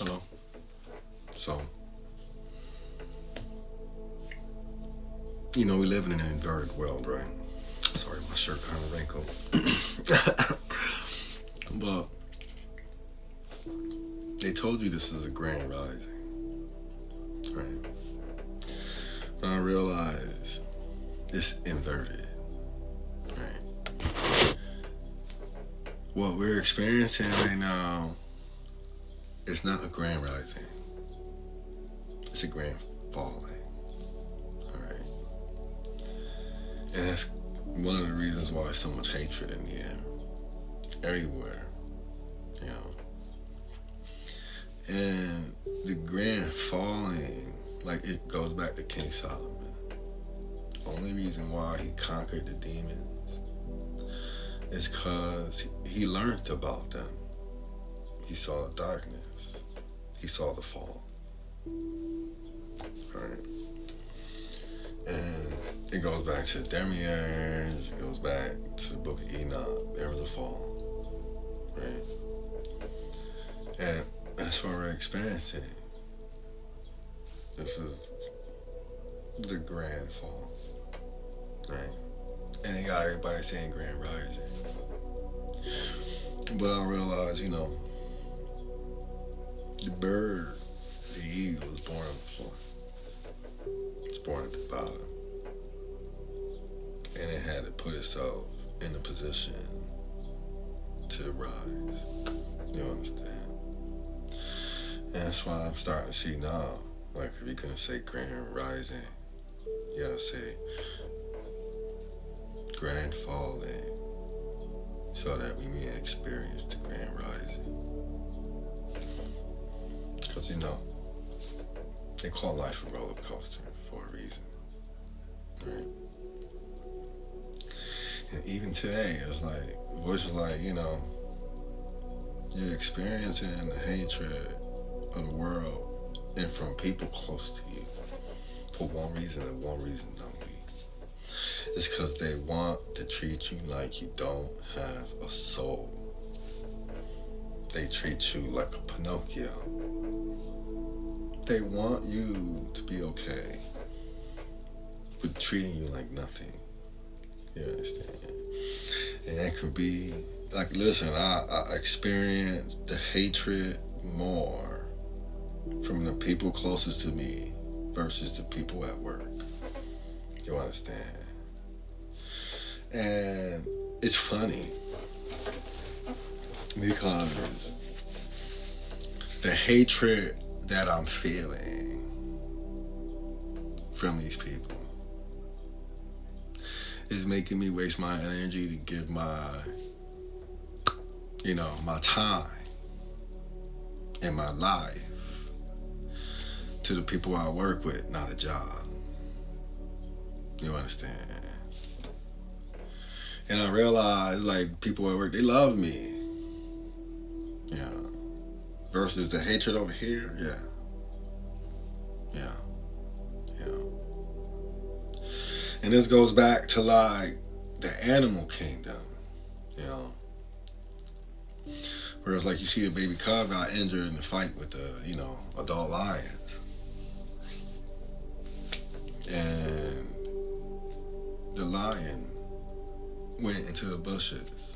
Hello. So, we live in an inverted world, right? Sorry, my shirt kind of wrinkled. But they told you this is a grand rising, right? And I realize it's inverted, right? What we're experiencing right now is not a grand rising, it's a grand falling, all right? And that's one of the reasons why there's so much hatred in the air, everywhere, you know. And the grand falling, like it goes back to King Solomon. Only reason why he conquered the demons is because he learned about them. He saw the darkness. He saw the fall. Right? And it goes back to the Demiurge, it goes back to the Book of Enoch. There was a fall. Right? And that's what we're experiencing. This is the grand fall. Right? And he got everybody saying grand rising. But I realized, the bird, the eagle, was born on the floor. It's born at the bottom. And it had to put itself in a position to rise. You understand? And that's why I'm starting to see now, like if you're gonna say grand rising, you gotta say grand falling, so that we may experience the grand rising. Because they call life a roller coaster for a reason, right? And even today, it's like, voices like, you're experiencing the hatred of the world and from people close to you for one reason and one reason only. It's because they want to treat you like you don't have a soul. They treat you like a Pinocchio. They want you to be okay, but treating you like nothing. You understand? And it could be like, listen, I experienced the hatred more from the people closest to me versus the people at work. You understand? And it's funny because the hatred that I'm feeling from these people is making me waste my energy to give my time and my life to the people I work with, not a job. You understand? And I realize, like, people at work, they love me. Versus the hatred over here, yeah. And this goes back to, like, the animal kingdom, Whereas, like, you see the baby cub got injured in the fight with the, adult lion. And the lion went into the bushes.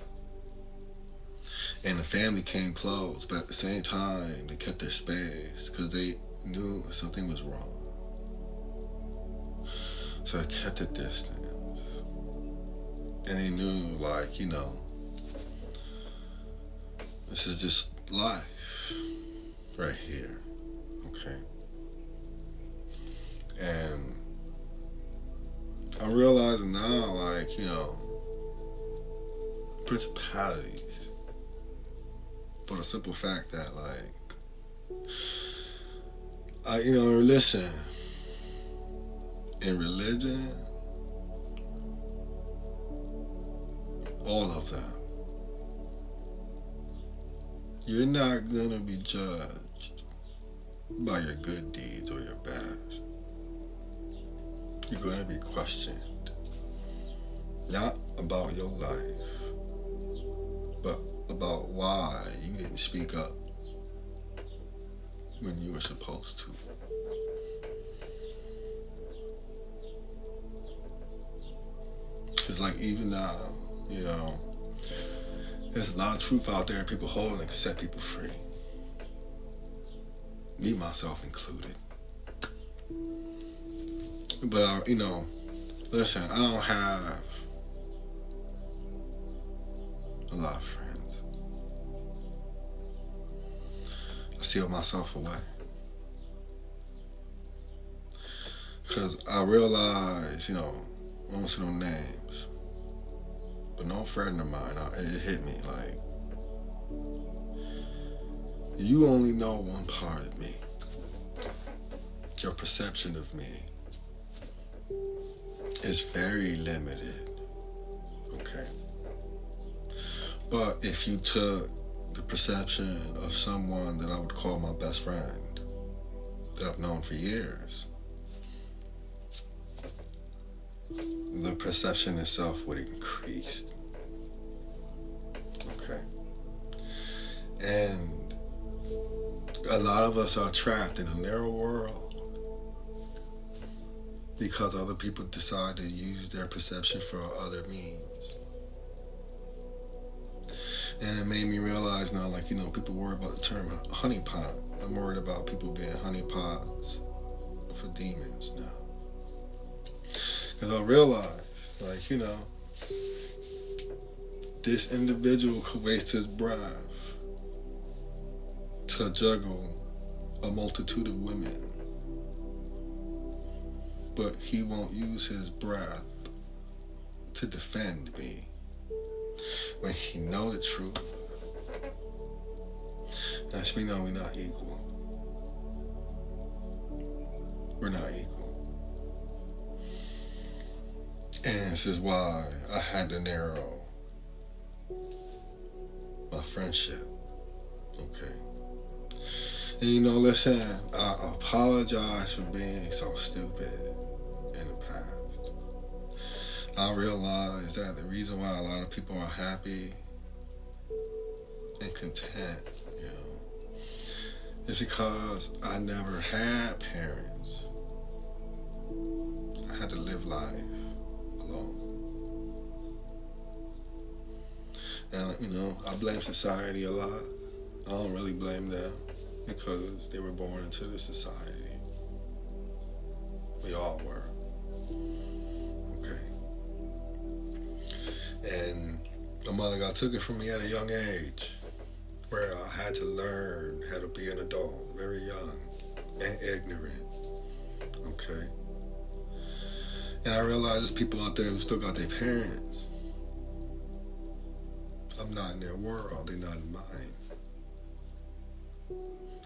And the family came close, but at the same time, they kept their space because they knew something was wrong. So they kept a distance. And they knew, like, this is just life right here, okay? And I'm realizing now, like, principalities, for the simple fact that, like, listen, in religion, all of them, you're not gonna be judged by your good deeds or your bad. You're gonna be questioned, not about your life, but about why you didn't speak up. when you were supposed to. It's like even now, you know, there's a lot of truth out there people hold that can set people free. Me, myself included. But, you know, listen, I don't have a lot of friends. I seal myself away. Because I realize, you know, I won't say no names, but no friend of mine, it hit me like, you only know one part of me. Your perception of me is very limited, okay? But if you took the perception of someone that I would call my best friend, that I've known for years, the perception itself would increase, okay? And a lot of us are trapped in a narrow world because other people decide to use their perception for other means. And it made me realize now, like, you know, people worry about the term honeypot. I'm worried about people being honeypots for demons now. Because I realized, like, you know, this individual could waste his breath to juggle a multitude of women, but he won't use his breath to defend me when he know the truth. That's me knowing we're not equal. We're not equal. And this is why I had to narrow my friendship. Okay. And you know, listen, I apologize for being so stupid in the past. I realize that the reason why a lot of people are happy and content, you know, is because I never had parents. I had to live life alone. And, you know, I blame society a lot. I don't really blame them because they were born into the society. We all were. Okay. And my mother took it from me at a young age where I had to learn how to be an adult very young and ignorant. Okay. And I realize there's people out there who still got their parents. I'm not in their world, they're not in mine.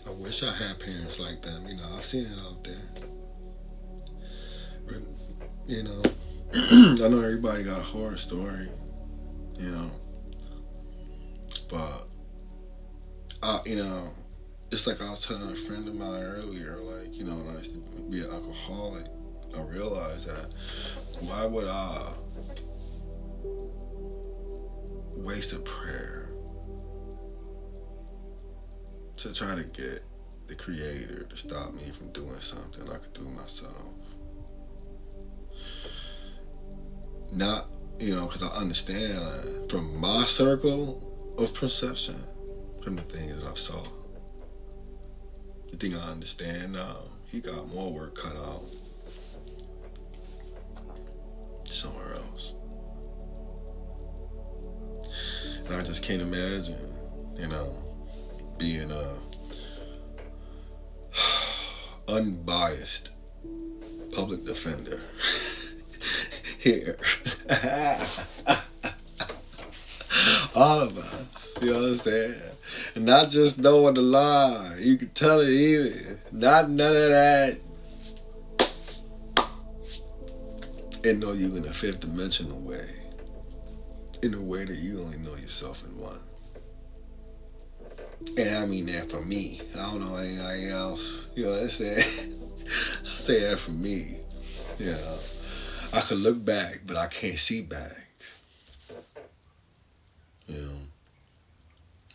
I wish I had parents like them. You know, I've seen it out there. But, you know, I know everybody got a horror story, you know. But, you know, it's like I was telling a friend of mine earlier, like, you know, when I used to be an alcoholic, I realized that why would I waste a prayer to try to get the Creator to stop me from doing something I could do myself? Not, you know, because I understand from my circle of perception, from the things that I've saw, the thing I understand now, he got more work cut out somewhere else. And I just can't imagine, you know, being a unbiased public defender here. All of us, you understand? And not just knowing the lie, you can tell it either. Not none of that. And know you in a fifth dimensional way. In a way that you only know yourself in one. And I mean that for me. I don't know anybody else. You know what I'm saying? I say that for me. You know, I could look back, but I can't see back. You know.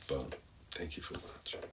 But thank you for watching.